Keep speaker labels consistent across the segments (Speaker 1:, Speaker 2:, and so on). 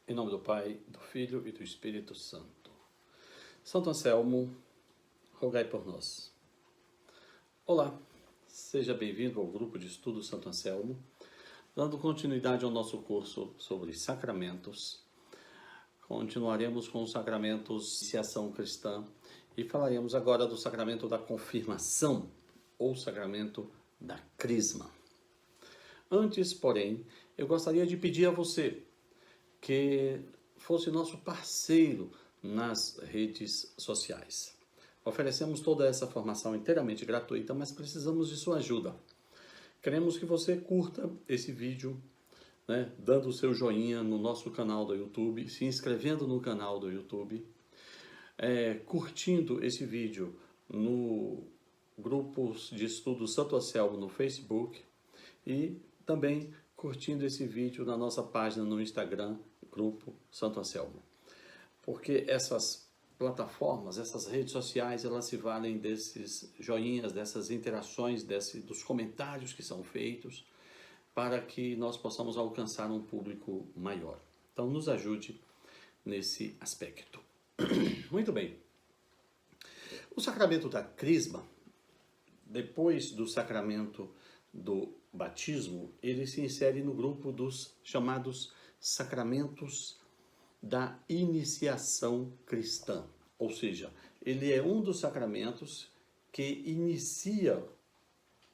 Speaker 1: Em nome do Pai, do Filho e do Espírito Santo. Santo Anselmo, rogai por nós. Olá, seja bem-vindo ao grupo de estudo Santo Anselmo, dando continuidade ao nosso curso sobre sacramentos. Continuaremos com os sacramentos de iniciação cristã e falaremos agora do sacramento da confirmação ou sacramento da crisma. Antes, porém, eu gostaria de pedir a você que fosse nosso parceiro nas redes sociais. Oferecemos toda essa formação inteiramente gratuita, mas precisamos de sua ajuda. Queremos que você curta esse vídeo, dando o seu joinha no nosso canal do YouTube, se inscrevendo no canal do YouTube, curtindo esse vídeo no grupo de estudo Santo Anselmo no Facebook e também curtindo esse vídeo na nossa página no Instagram, Grupo Santo Anselmo. Porque essas plataformas, essas redes sociais, elas se valem desses joinhas, dessas interações, dos comentários que são feitos, para que nós possamos alcançar um público maior. Então, nos ajude nesse aspecto. Muito bem. O sacramento da crisma, depois do sacramento do batismo, ele se insere no grupo dos chamados sacramentos da iniciação cristã. Ou seja, ele é um dos sacramentos que inicia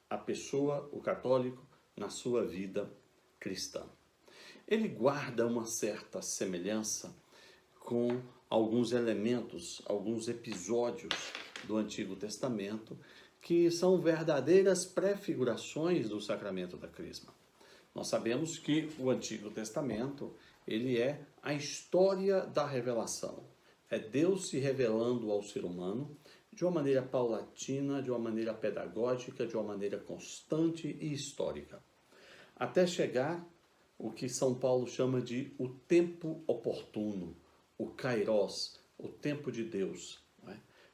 Speaker 1: a pessoa, o católico, na sua vida cristã. Ele guarda uma certa semelhança com alguns elementos, alguns episódios do Antigo Testamento, que são verdadeiras prefigurações do sacramento da crisma. Nós sabemos que o Antigo Testamento, ele é a história da revelação. É Deus se revelando ao ser humano de uma maneira paulatina, de uma maneira pedagógica, de uma maneira constante e histórica. Até chegar o que São Paulo chama de o tempo oportuno, o kairos, o tempo de Deus.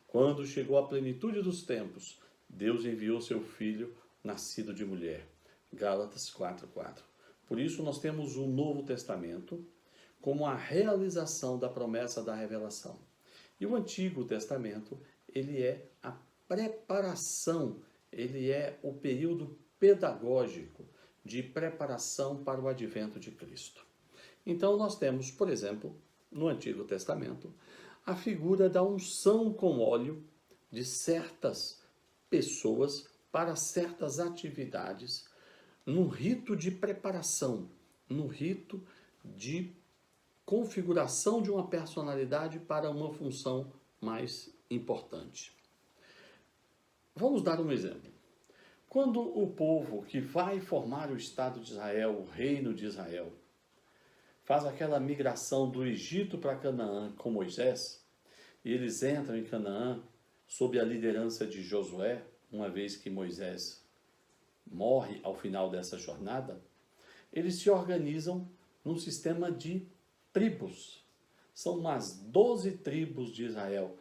Speaker 1: Quando chegou a plenitude dos tempos, Deus enviou seu Filho, nascido de mulher. Gálatas 4:4. Por isso nós temos o Novo Testamento como a realização da promessa da revelação. E o Antigo Testamento, ele é a preparação, ele é o período pedagógico de preparação para o advento de Cristo. Então nós temos, por exemplo, no Antigo Testamento, a figura da unção com óleo de certas pessoas para certas atividades, num rito de preparação, num rito de configuração de uma personalidade para uma função mais importante. Vamos dar um exemplo. Quando o povo que vai formar o Estado de Israel, o Reino de Israel, faz aquela migração do Egito para Canaã com Moisés, e eles entram em Canaã sob a liderança de Josué, uma vez que Moisés morre ao final dessa jornada, eles se organizam num sistema de tribos. São umas 12 tribos de Israel,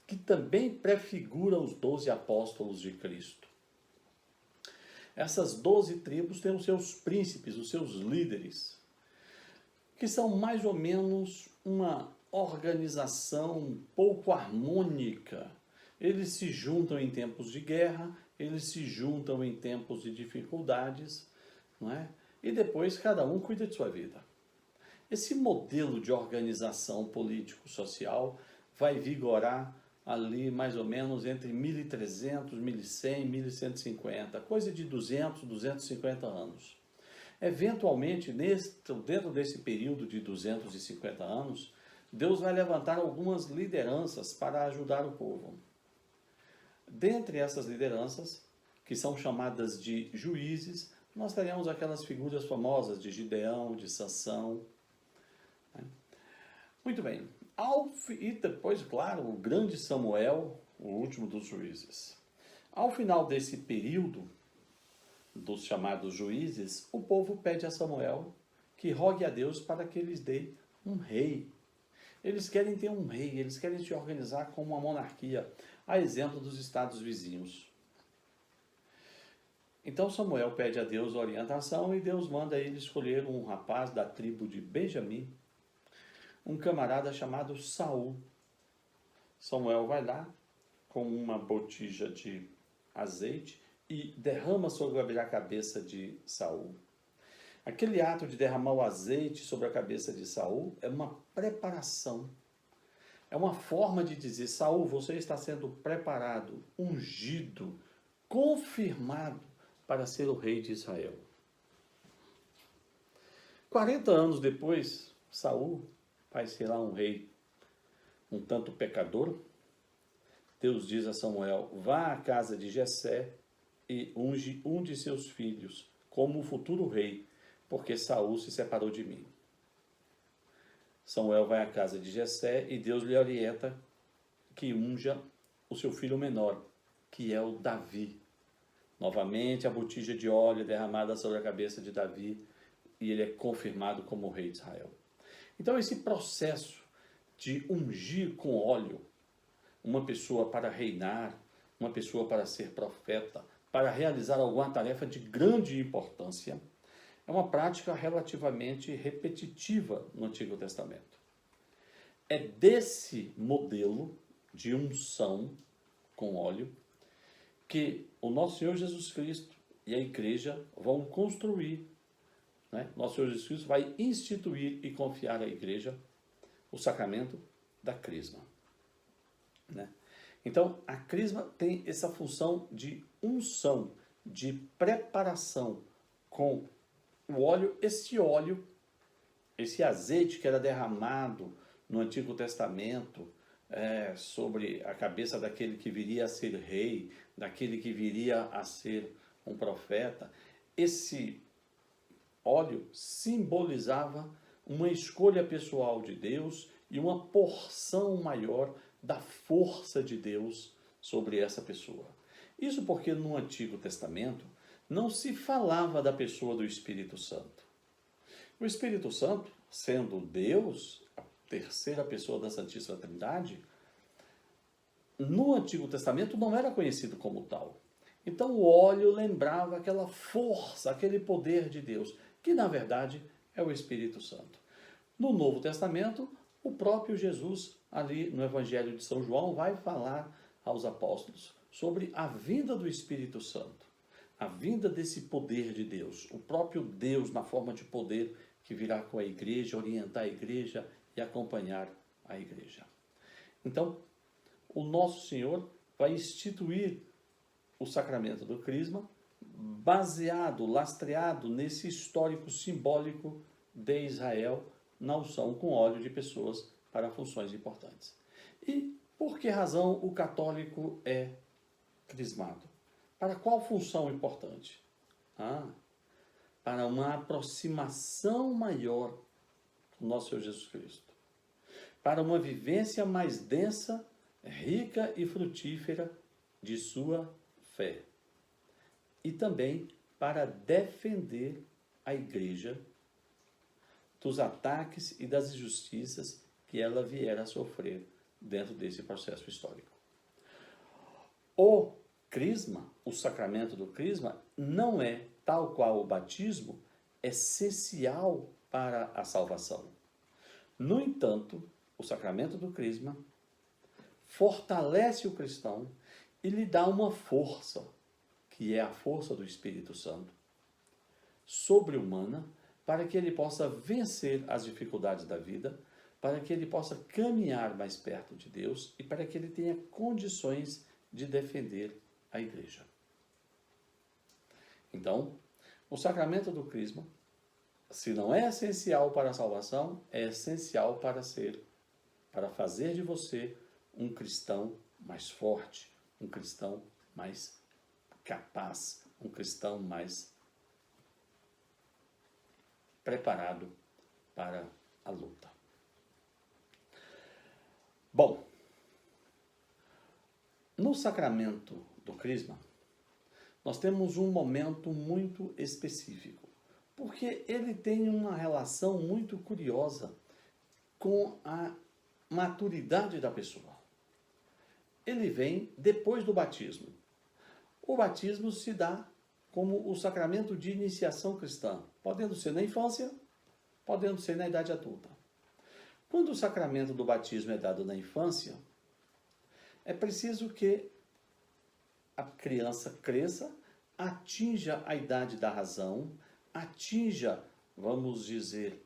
Speaker 1: que também prefiguram os 12 apóstolos de Cristo. Essas 12 tribos têm os seus príncipes, os seus líderes, que são mais ou menos uma organização um pouco harmônica. Eles se juntam em tempos de guerra, eles se juntam em tempos de dificuldades, não é? E depois cada um cuida de sua vida. Esse modelo de organização político-social vai vigorar ali mais ou menos entre 1300, 1100, 1150, coisa de 200, 250 anos. Eventualmente, dentro desse período de 250 anos, Deus vai levantar algumas lideranças para ajudar o povo. Dentre essas lideranças, que são chamadas de juízes, nós teremos aquelas figuras famosas de Gideão, de Sansão. Muito bem. E depois, claro, o grande Samuel, o último dos juízes. Ao final desse período, dos chamados juízes, o povo pede a Samuel que rogue a Deus para que lhes dê um rei. Eles querem ter um rei, eles querem se organizar como uma monarquia, a exemplo dos estados vizinhos. Então Samuel pede a Deus orientação e Deus manda ele escolher um rapaz da tribo de Benjamim um camarada chamado Saul. Samuel vai lá com uma botija de azeite e derrama sobre a cabeça de Saul. Aquele ato de derramar o azeite sobre a cabeça de Saul é uma preparação. É uma forma de dizer: Saul, você está sendo preparado, ungido, confirmado para ser o rei de Israel. 40 anos depois, Saul vai ser lá um rei um tanto pecador. Deus diz a Samuel: vá à casa de Jessé e unge um de seus filhos como o futuro rei, porque Saul se separou de mim. Samuel vai à casa de Jessé e Deus lhe orienta que unja o seu filho menor, que é o Davi. Novamente a botija de óleo é derramada sobre a cabeça de Davi e ele é confirmado como rei de Israel. Então esse processo de ungir com óleo uma pessoa para reinar, uma pessoa para ser profeta, para realizar alguma tarefa de grande importância, é uma prática relativamente repetitiva no Antigo Testamento. É desse modelo de unção com óleo que o nosso Senhor Jesus Cristo e a igreja vão construir. Nosso Senhor Jesus Cristo vai instituir e confiar à igreja o sacramento da crisma. Então, a crisma tem essa função de unção, de preparação com o óleo, esse azeite que era derramado no Antigo Testamento sobre a cabeça daquele que viria a ser rei, daquele que viria a ser um profeta. Esse óleo simbolizava uma escolha pessoal de Deus e uma porção maior da força de Deus sobre essa pessoa. Isso porque no Antigo Testamento não se falava da pessoa do Espírito Santo. O Espírito Santo, sendo Deus, a terceira pessoa da Santíssima Trindade, no Antigo Testamento não era conhecido como tal. Então o óleo lembrava aquela força, aquele poder de Deus, que na verdade é o Espírito Santo. No Novo Testamento, o próprio Jesus, ali no Evangelho de São João, vai falar aos apóstolos sobre a vinda do Espírito Santo, a vinda desse poder de Deus, o próprio Deus na forma de poder que virá com a igreja, orientar a igreja e acompanhar a igreja. Então, o nosso Senhor vai instituir o sacramento do crisma, baseado, lastreado nesse histórico simbólico de Israel, na unção com óleo de pessoas para funções importantes. E por que razão o católico é crismado? Para qual função importante? Para uma aproximação maior do nosso Senhor Jesus Cristo. Para uma vivência mais densa, rica e frutífera de sua fé. E também para defender a igreja dos ataques e das injustiças que ela vier a sofrer dentro desse processo histórico. O crisma, o sacramento do crisma, não é, tal qual o batismo, essencial para a salvação. No entanto, o sacramento do crisma fortalece o cristão e lhe dá uma força, que é a força do Espírito Santo, sobre-humana, para que ele possa vencer as dificuldades da vida, para que ele possa caminhar mais perto de Deus e para que ele tenha condições de defender a igreja. Então, o sacramento do crisma, se não é essencial para a salvação, é essencial para fazer de você um cristão mais forte, um cristão mais capaz, um cristão mais preparado para a luta. Bom, no sacramento do crisma, nós temos um momento muito específico, porque ele tem uma relação muito curiosa com a maturidade da pessoa. Ele vem depois do batismo. O batismo se dá como o sacramento de iniciação cristã, podendo ser na infância, podendo ser na idade adulta. Quando o sacramento do batismo é dado na infância, é preciso que a criança cresça, atinja a idade da razão, atinja, vamos dizer,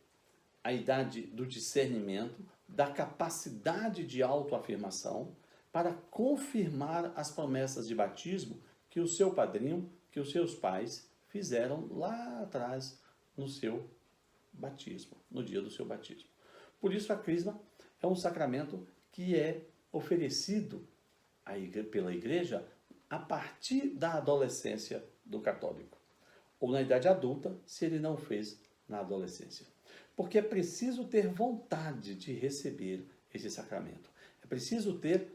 Speaker 1: a idade do discernimento, da capacidade de autoafirmação, para confirmar as promessas de batismo que o seu padrinho, que os seus pais fizeram lá atrás no seu batismo, no dia do seu batismo. Por isso a crisma é um sacramento que é oferecido pela igreja a partir da adolescência do católico, ou na idade adulta, se ele não fez na adolescência. Porque é preciso ter vontade de receber esse sacramento. É preciso ter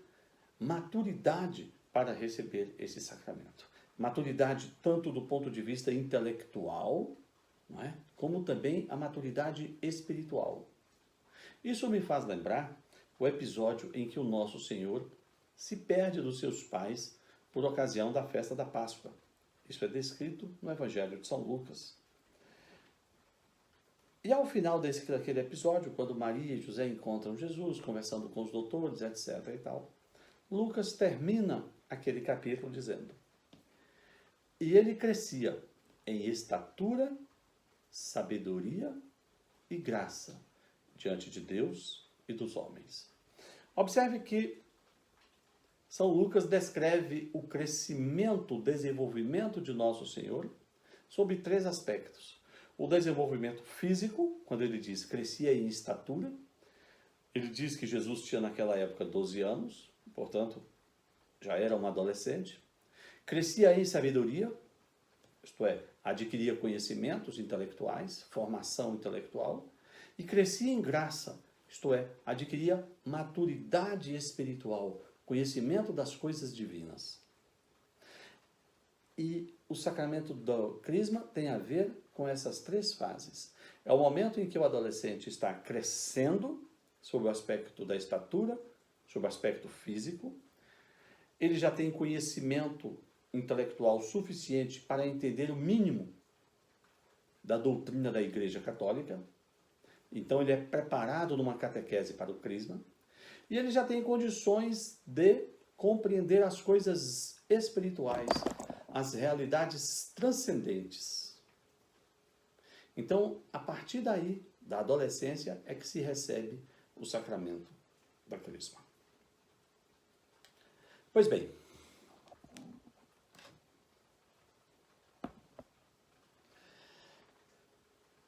Speaker 1: maturidade para receber esse sacramento. Maturidade tanto do ponto de vista intelectual, não é? Como também a maturidade espiritual. Isso me faz lembrar o episódio em que o nosso Senhor se perde dos seus pais por ocasião da festa da Páscoa. Isso é descrito no Evangelho de São Lucas. E ao final daquele episódio, quando Maria e José encontram Jesus, conversando com os doutores, etc. e tal, Lucas termina aquele capítulo dizendo: e ele crescia em estatura, sabedoria e graça diante de Deus e dos homens. Observe que São Lucas descreve o crescimento, o desenvolvimento de Nosso Senhor sob 3 aspectos. O desenvolvimento físico, quando ele diz crescia em estatura, ele diz que Jesus tinha naquela época 12 anos, portanto, já era um adolescente. Crescia em sabedoria, isto é, adquiria conhecimentos intelectuais, formação intelectual, e crescia em graça, isto é, adquiria maturidade espiritual, conhecimento das coisas divinas. E o sacramento do crisma tem a ver com essas 3 fases. É o momento em que o adolescente está crescendo, sob o aspecto da estatura, sob o aspecto físico. Ele já tem conhecimento intelectual suficiente para entender o mínimo da doutrina da Igreja Católica. Então ele é preparado numa catequese para o crisma. E ele já tem condições de compreender as coisas espirituais, as realidades transcendentes. Então, a partir daí, da adolescência, é que se recebe o sacramento da crisma. Pois bem,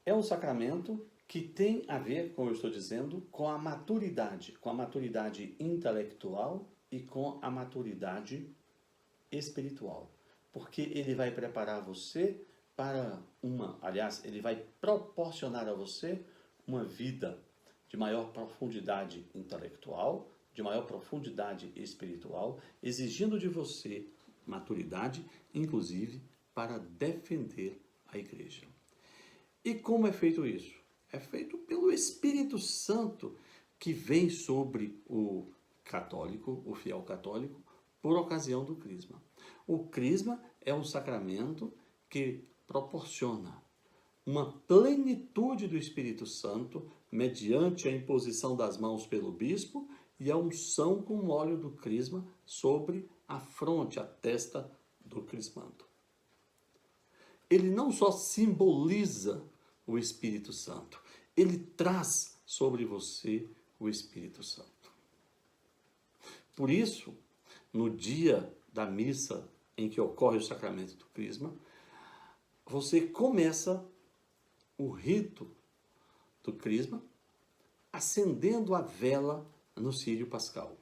Speaker 1: é um sacramento que tem a ver, como eu estou dizendo, com a maturidade intelectual e com a maturidade espiritual. Porque ele vai preparar você para ele vai proporcionar a você uma vida de maior profundidade intelectual, de maior profundidade espiritual, exigindo de você maturidade, inclusive, para defender a igreja. E como é feito isso? É feito pelo Espírito Santo que vem sobre o católico, o fiel católico, por ocasião do crisma. O crisma é um sacramento que proporciona uma plenitude do Espírito Santo mediante a imposição das mãos pelo bispo e a unção com óleo do crisma sobre a fronte, a testa do crismando. Ele não só simboliza o Espírito Santo, ele traz sobre você o Espírito Santo. Por isso, no dia da missa em que ocorre o sacramento do crisma, você começa o rito do crisma acendendo a vela no círio pascal.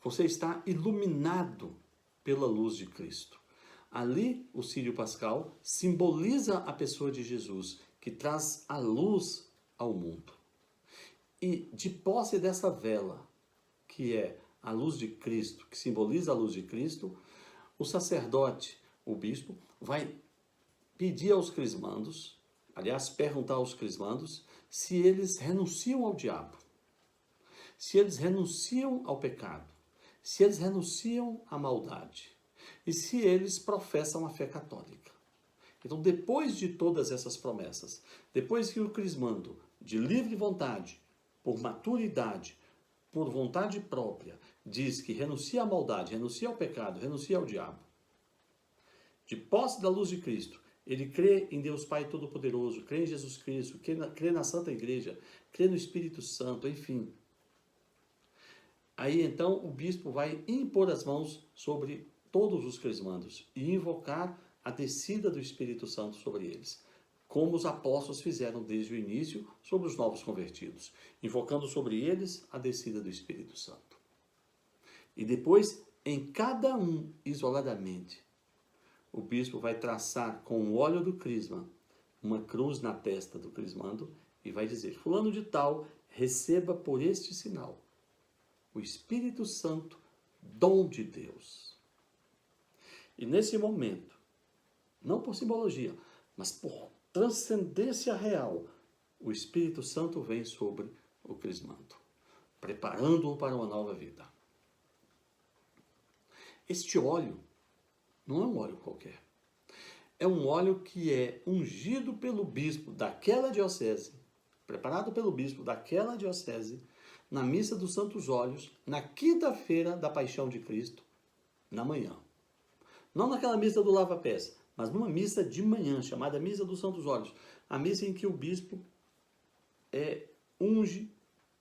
Speaker 1: Você está iluminado pela luz de Cristo. Ali, o círio pascal simboliza a pessoa de Jesus, que traz a luz ao mundo. E de posse dessa vela, que é a luz de Cristo, que simboliza a luz de Cristo, o sacerdote, o bispo, vai pedir aos crismandos, aliás, perguntar aos crismandos, se eles renunciam ao diabo, se eles renunciam ao pecado, se eles renunciam à maldade e se eles professam a fé católica. Então, depois de todas essas promessas, depois que o crismando, de livre vontade, por maturidade, por vontade própria, diz que renuncia à maldade, renuncia ao pecado, renuncia ao diabo, de posse da luz de Cristo, ele crê em Deus Pai Todo-Poderoso, crê em Jesus Cristo, crê na Santa Igreja, crê no Espírito Santo, enfim. Aí então o bispo vai impor as mãos sobre todos os crismandos e invocar a descida do Espírito Santo sobre eles, como os apóstolos fizeram desde o início sobre os novos convertidos, invocando sobre eles a descida do Espírito Santo. E depois, em cada um, isoladamente, o bispo vai traçar com o óleo do crisma uma cruz na testa do crismando e vai dizer: fulano de tal, receba por este sinal o Espírito Santo, dom de Deus. E nesse momento, não por simbologia, mas por transcendência real, o Espírito Santo vem sobre o crismando, preparando-o para uma nova vida. Este óleo não é um óleo qualquer. É um óleo que é ungido pelo bispo daquela diocese, preparado pelo bispo daquela diocese, na missa dos Santos Óleos, na quinta-feira da Paixão de Cristo, na manhã. Não naquela missa do lava-pés, mas numa missa de manhã, chamada Missa dos Santos Óleos. A missa em que o bispo unge,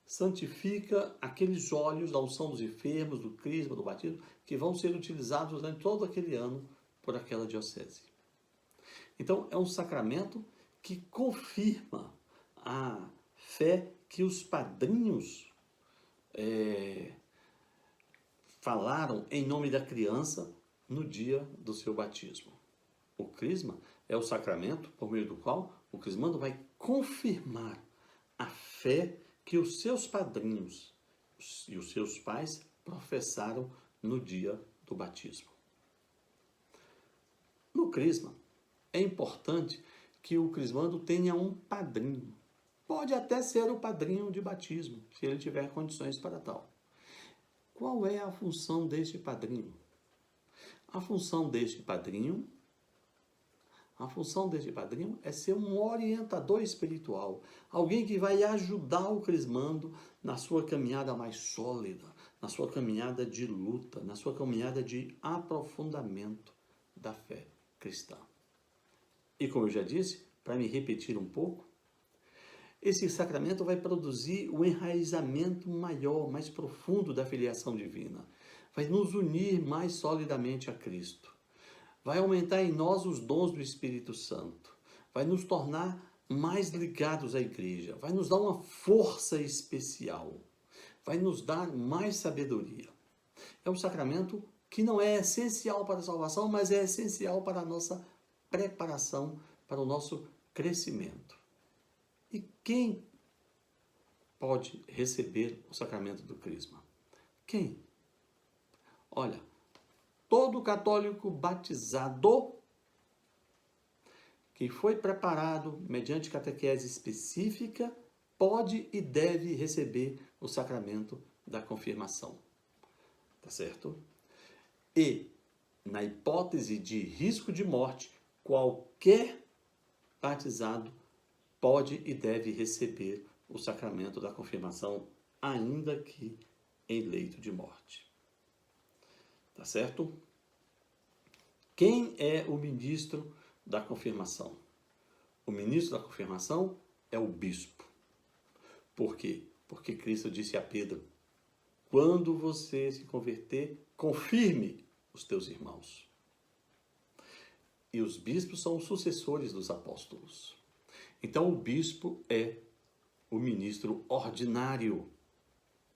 Speaker 1: santifica aqueles óleos da unção dos enfermos, do crisma, do batismo, que vão ser utilizados durante todo aquele ano por aquela diocese. Então, é um sacramento que confirma a fé que os padrinhos falaram em nome da criança no dia do seu batismo. O crisma é o sacramento por meio do qual o crismando vai confirmar a fé que os seus padrinhos e os seus pais professaram no dia do batismo. No crisma, é importante que o crismando tenha um padrinho. Pode até ser o padrinho de batismo, se ele tiver condições para tal. Qual é a função deste padrinho? A função deste padrinho é ser um orientador espiritual, alguém que vai ajudar o crismando na sua caminhada mais sólida, na sua caminhada de luta, na sua caminhada de aprofundamento da fé cristã. E como eu já disse, para me repetir um pouco, esse sacramento vai produzir o enraizamento maior, mais profundo da filiação divina. Vai nos unir mais solidamente a Cristo. Vai aumentar em nós os dons do Espírito Santo. Vai nos tornar mais ligados à igreja. Vai nos dar uma força especial. Vai nos dar mais sabedoria. É um sacramento que não é essencial para a salvação, mas é essencial para a nossa preparação, para o nosso crescimento. E quem pode receber o sacramento do crisma? Quem? Olha, todo católico batizado que foi preparado mediante catequese específica pode e deve receber o sacramento da confirmação. Tá certo? E, na hipótese de risco de morte, qualquer batizado pode e deve receber o sacramento da confirmação, ainda que em leito de morte. Tá certo? Quem é o ministro da confirmação? O ministro da confirmação é o bispo. Por quê? Porque Cristo disse a Pedro: quando você se converter, confirme os teus irmãos. E os bispos são os sucessores dos apóstolos. Então, o bispo é o ministro ordinário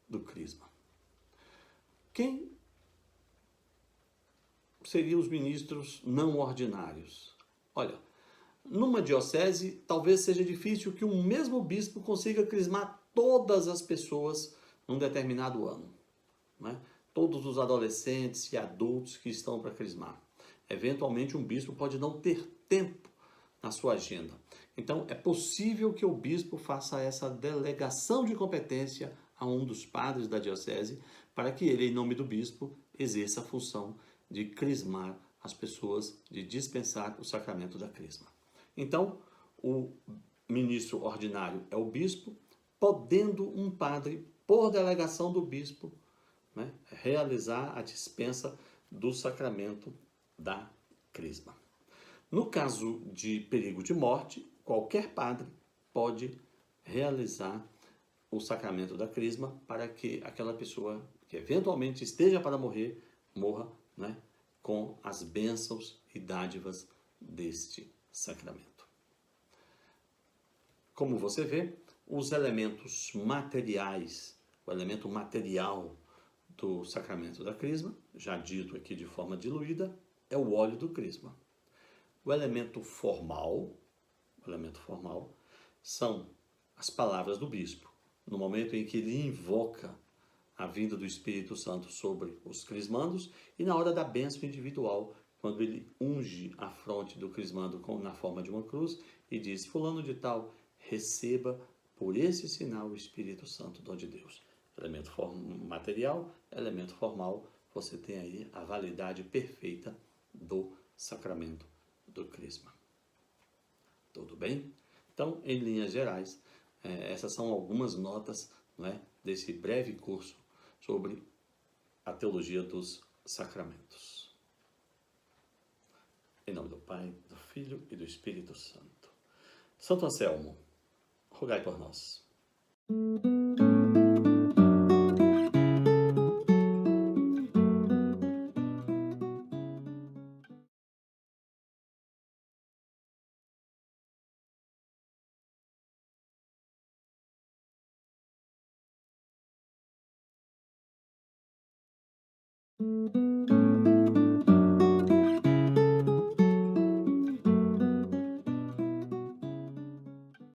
Speaker 1: do crisma. Quem seriam os ministros não ordinários? Olha, numa diocese, talvez seja difícil que um mesmo bispo consiga crismar todas as pessoas num determinado ano, né? Todos os adolescentes e adultos que estão para crismar. Eventualmente, um bispo pode não ter tempo na sua agenda. Então, é possível que o bispo faça essa delegação de competência a um dos padres da diocese, para que ele, em nome do bispo, exerça a função de crismar as pessoas, de dispensar o sacramento da crisma. Então, o ministro ordinário é o bispo, podendo um padre, por delegação do bispo, né, realizar a dispensa do sacramento da crisma. No caso de perigo de morte, qualquer padre pode realizar o sacramento da crisma para que aquela pessoa que eventualmente esteja para morrer, morra, né, com as bênçãos e dádivas deste sacramento. Como você vê, os elementos materiais, o elemento material do sacramento da crisma, já dito aqui de forma diluída, é o óleo do crisma. O elemento formal são as palavras do bispo. No momento em que ele invoca a vinda do Espírito Santo sobre os crismandos e na hora da bênção individual, quando ele unge a fronte do crismando na forma de uma cruz e diz: fulano de tal, receba por esse sinal o Espírito Santo, dom de Deus. Elemento material, elemento formal, você tem aí a validade perfeita do sacramento do crisma. Tudo bem? Então, em linhas gerais, essas são algumas notas, não é, desse breve curso sobre a teologia dos sacramentos. Em nome do Pai, do Filho e do Espírito Santo. Santo Anselmo, rogai por nós.